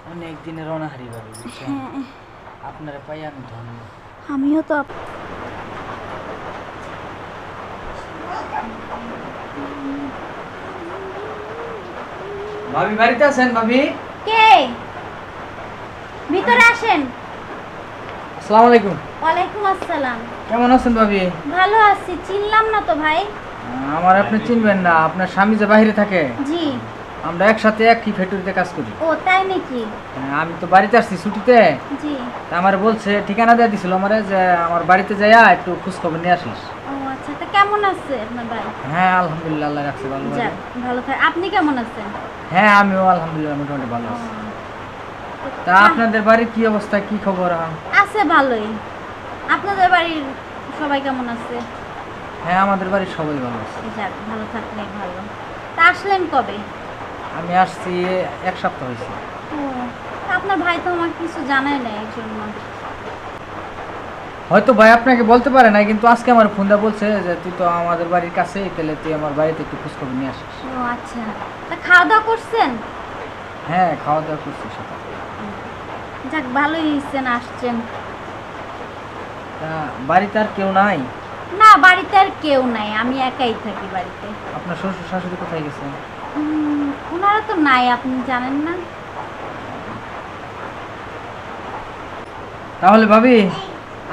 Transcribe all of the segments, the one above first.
অনেক দিনের অনাহারি ভাবি বুঝছেন। হ্যাঁ, আপনারা পাই আমি ধন্য। আমিও তো ভাবি বাড়িতে আছেন ভাবি? কে ভিতরে আসেন। আসসালামু আলাইকুম। ওয়ালাইকুম আসসালাম। কেমন আছেন ভাবি? ভালো আছি, চিনলাম না তো ভাই। আমার আপনি চিনবেন না, আপনার স্বামী যে বাইরে থাকে। জি। আমরা একসাথে একই ফ্যাক্টরিতে কাজ করি। ও তাই নাকি? আমি তো বাড়িতে আসছি ছুটিতে। জি। তা আমার বলছে ঠিকানা দিয়ে দিছিল আমারে যে আমার বাড়িতে যাইয়া একটু খোঁজ খবর নিয়ে আসিস। ও আচ্ছা, তা কেমন আছে আপনার ভাই? হ্যাঁ আলহামদুলিল্লাহ, আল্লাহ রাখছে ভালো ভাই। যাক, ভালো থাক। আপনি কেমন আছেন? হ্যাঁ আমিও আলহামদুলিল্লাহ মোটামুটি ভালো ও, আছি। তা আপনাদের বাড়ির কি অবস্থা, কি খবর? আছে ভালোই। আপনাদের বাড়ির সবাই কেমন আছে? হ্যাঁ আমাদের বাড়ির সবাই ভালো আছে। যাক, ভালো থাকলে ভালো। তা আসলেন কবে? আমি আসছি এক সপ্তাহ হয়েছে। ও, তা আপনার ভাই তো আমাকে কিছু জানায় না এই জন্য। হয়তো ভাই আপনাকে বলতে পারে না, কিন্তু আজকে আমার ফোন দিয়ে বলছে যে তুই তো আমাদের বাড়ির কাছেই, তাহলে তুই আমার বাড়িতে একটু খোঁজখবর নিয়ে আসিস। ও আচ্ছা, তা খাওয়া দাওয়া করছেন? হ্যাঁ খাওয়া দাওয়া করছি সকালে। যাক, ভালোই হয়েছেন আসছেন। তা বাড়িতে আর কেউ নাই? না, বাড়িতে আর কেউ নাই, আমি একাই থাকি বাড়িতে। আপনার শ্বশুর শাশুড়ি কোথায় গেছে? ওনারা তো নাই, আপনি জানেন না। তাহলে ভাবি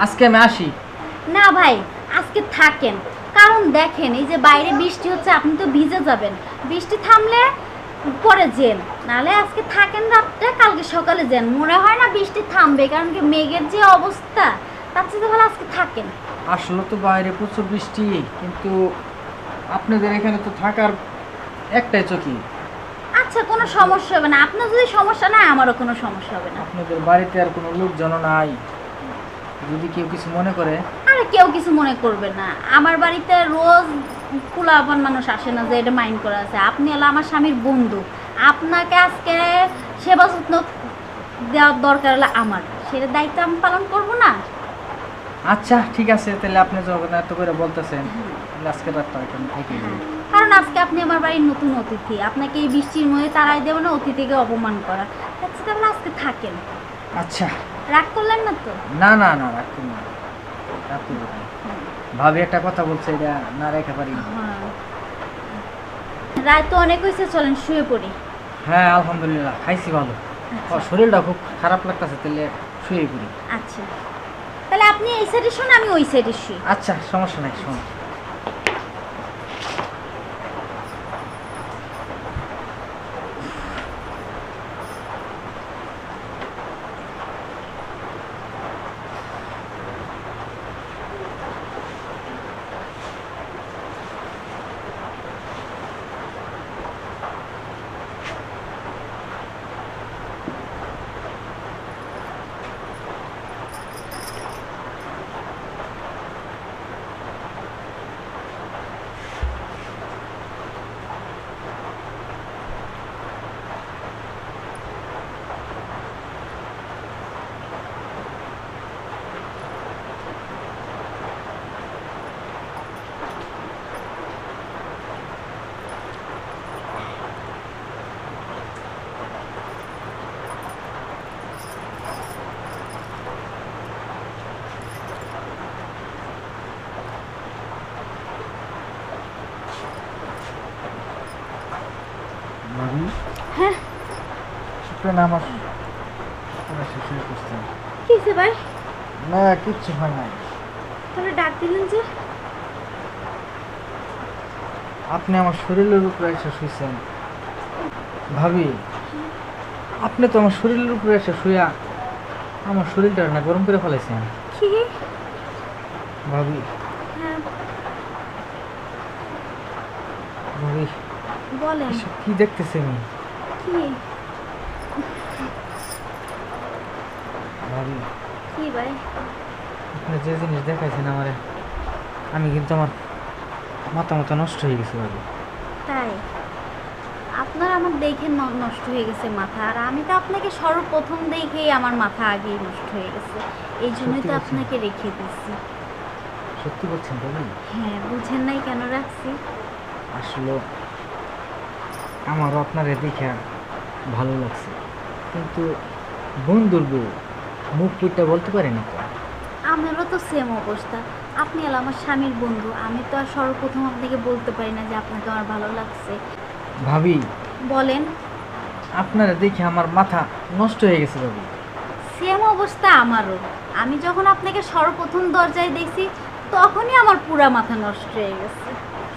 আজকে আমি আসি। না ভাই, আজকে থাকেন। কারণ দেখেন, এই যে বাইরে বৃষ্টি হচ্ছে, আপনি তো ভিজে যাবেন। বৃষ্টি থামলে পরে যেন, নাহলে আজকে থাকেন রাতটা, কালকে সকালে যান। মনে হয় না বৃষ্টি থামবে, কারণ কি মেঘের যে অবস্থা, তার চেয়ে ভালো আজকে থাকেন। আসলে তো বাইরে প্রচুর বৃষ্টি, কিন্তু আপনাদের এখানে তো থাকার একটাই চকি। আচ্ছা, কোনো সমস্যা হবে না। আপনার যদি সমস্যা না, আমারও কোনো সমস্যা হবে না। আপনাদের বাড়িতে আর কোনো লোকজন নাই, যদি কেউ কিছু মনে করে। আরে কেউ কিছু মনে করবে না। আমার বাড়িতে রোজ কুলাবান মানুষ আসে না যে এটা মাইন্ড করা আছে। আপনি হলো আমার স্বামীর বন্ধু। আপনাকে আজকে সেবা যত্ন দেওয়ার দরকার হলো আমার, সেটা দায়িত্ব আমি পালন করব না? আচ্ছা ঠিক আছে, তাহলে আপনি যখন এত করে বলতেছেন, তাহলে আজকে রাতটা এখানে থেকে হ্যাঁ, কারণ আজকে আপনি আমার বাড়ির নতুন অতিথি। আপনাকে এই বৃষ্টির মধ্যে তাড়াই দেবো না, অতিথিকে অপমান করা। আচ্ছা, তাহলে আজকে থাকেন। আচ্ছা। রাগ করলেন না তো? না না না, রাখুন না, রাখুন না। ভাবি একটা কথা বলছে, এটা না রেখে পারি না। হ্যাঁ, রাত তো অনেক হয়েছে, চলেন শুয়ে পড়ি। হ্যাঁ আলহামদুলিল্লাহ খাইছি ভালো। শরীরটা খুব খারাপ লাগতেছে, তাহলে শুয়ে পড়ি। আচ্ছা, তাহলে আপনি এই সাইডে শুন, আমি ওই সাইডে শুই। আচ্ছা সমস্যা নাই, শোন। ভাবি হ্যাঁ, আপনি না আমার শুয়ে করছেন? কি হয়েছে ভাই? না কিচ্ছু হয় নাই। তাহলে ডাক দিলেন যে? আপনি আমার শরীরের উপরে এসে শুয়েছেন। ভাবি আপনি তো আমার শরীরের উপরে এসে শুয়া আমার শরীরটা না গরম করে ফেলাইছেন। কি? ভাবি হ্যাঁ, ভাবি বলেন। এসব কি দেখতেছি আমি? কি? ভাবি কি ভাই? আপনি যে জিনিস দেখাইছেন আমারে, আমি কিন্তু আমার মাথা মাথা নষ্ট হয়ে গেছে ভাবি। তাই? আপনার আমার দেখে নষ্ট হয়ে গেছে মাথা, আর আমি তো আপনাকে সর্বপ্রথম দেখেই আমার মাথা আগেই নষ্ট হয়ে গেছে। এই জন্যই সত্যি তো বলছেন? আপনাকে রেখে দিচ্ছি। সত্যি বলছেন ভাবি? হ্যাঁ, বুঝেন নাই কেন রাখছি? আসলে আমারও আপনারে দেখে ভালো লাগছে। কিন্তু বন্ধুর বউ মুখ ফুটটা বলতে পারেনি তো। আমারও তো সেম অবস্থা। আপনি হলো আমার স্বামীর বন্ধু, আমি তো আর সর্বপ্রথম আপনাকে বলতে পারি না যে আপনাকে আমার ভালো লাগছে। ভাবি বলেন। আপনারা দেখে আমার মাথা নষ্ট হয়ে গেছে ভাবি। সেম অবস্থা আমারও। আমি যখন আপনাকে সর্বপ্রথম দরজায় দেখছি তখনই আমার পুরা মাথা নষ্ট হয়ে গেছে।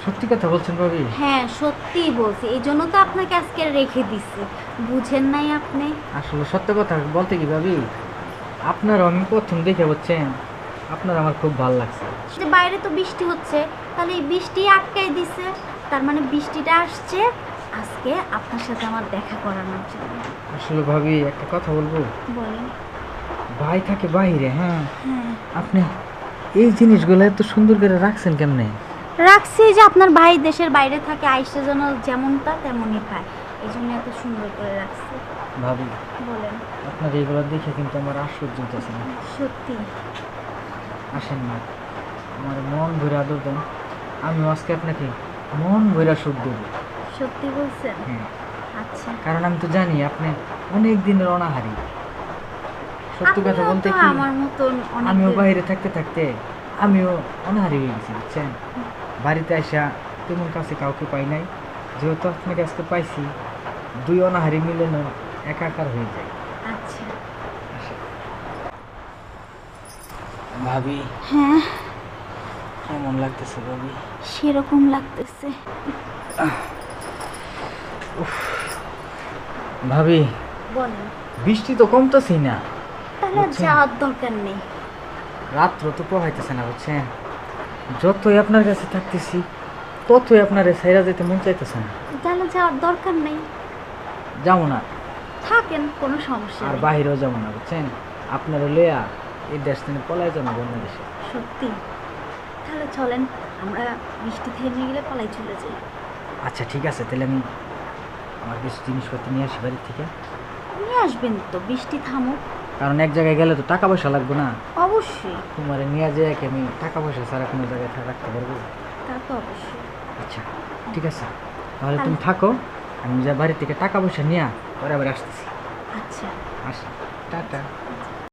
সত্যি কথা বলছেন ভাবি? হ্যাঁ, সত্যিই বলছি, এই জন্য তো আপনাকে আজকে রেখে দিছি। বুঝেন নাই আপনি? আসলে সত্য কথা বলতে কি ভাবি, আপনারও আমি প্রথম দেখে বলছেন আপনার আমার খুব ভালো লাগছে। যে বাইরে তো বৃষ্টি হচ্ছে, তাহলে এই বৃষ্টি আটকাই দিছে, তার মানে বৃষ্টিটা আসছে আজকে আপনার সাথে আমার দেখা করানোর জন্য। আসলে ভাবি একটা কথা বলবো, বলেন। ভাই থাকে বাইরে, হ্যাঁ, হ্যাঁ, আপনি এই জিনিসগুলো এত সুন্দর করে রাখছেন কেমনে? রাখছি যে আপনার ভাই দেশের বাইরে থাকে, আইসে যেন যেমনটা তেমনই পায়, এই জন্য এত সুন্দর করে রাখছি। ভাবি বলেন। আপনার এইগুলো দেখে কিন্তু আমার আশ্চর্য হইতেছে না। সত্যি? আসেন না, আমার মন ভরে আদর দেন, আমি আজকে আপনাকে মন ভরে সুখ দেবো। সত্যি বলছেন? হ্যাঁ, আচ্ছা। কারণ আমি তো জানি আপনি অনেক দিনের অনাহারি। সত্যি কথা আপনিও বলতে তো কি, আমার মতন অনেক আমিও দিন- বাইরে থাকতে থাকতে আমিও অনাহারি হয়ে গেছি বুঝছেন। বাড়িতে আসা তেমন কাছে কাউকে পাই নাই, যেহেতু আপনাকে আজকে পাইছি, দুই অনাহারি মিলনে একাকার হয়ে যায়। আচ্ছা। ভাবি হ্যাঁ, কেমন লাগতেছে ভাবি? সেরকম লাগতেছে। ভাবি বলেন। বৃষ্টি তো কমতেছেই না, তাহলে বুঝছেন। যাওয়ার দরকার নেই। রাত্র তো প্রভাইতেছে না বুঝছেন। যতই আপনার কাছে থাকতেছি ততই আপনার সাইরা যেতে মন চাইতেছে না। তাহলে যাওয়ার দরকার নেই, যাবো না, থাকেন, কোনো সমস্যা আর নেই। বাহিরেও যাবো না বুঝছেন। আপনার লইয়া এই দেশ থেকে পলাই যাবো অন্য দেশে। সত্যি? তাহলে চলেন, আমরা বৃষ্টি থেমে গেলে পালাই চলে যাই। আচ্ছা ঠিক আছে, তাহলে আমি আমার কিছু জিনিসপত্র নিয়ে আসি বাড়ির থেকে। নিয়ে আসবেন তো, বৃষ্টি থামুক। কারণ এক জায়গায় গেলে তো টাকা পয়সা লাগবে না। অবশ্যই। তোমার নিয়ে যায় কি আমি টাকা পয়সা ছাড়া কোনো জায়গায় রাখতে পারবো? তা তো অবশ্যই। আচ্ছা ঠিক আছে, তাহলে তুমি থাকো, আমি যা বাড়ি থেকে টাকা পয়সা নিয়ে পরে আবার আসতেছি। আচ্ছা। আসি, টাটা।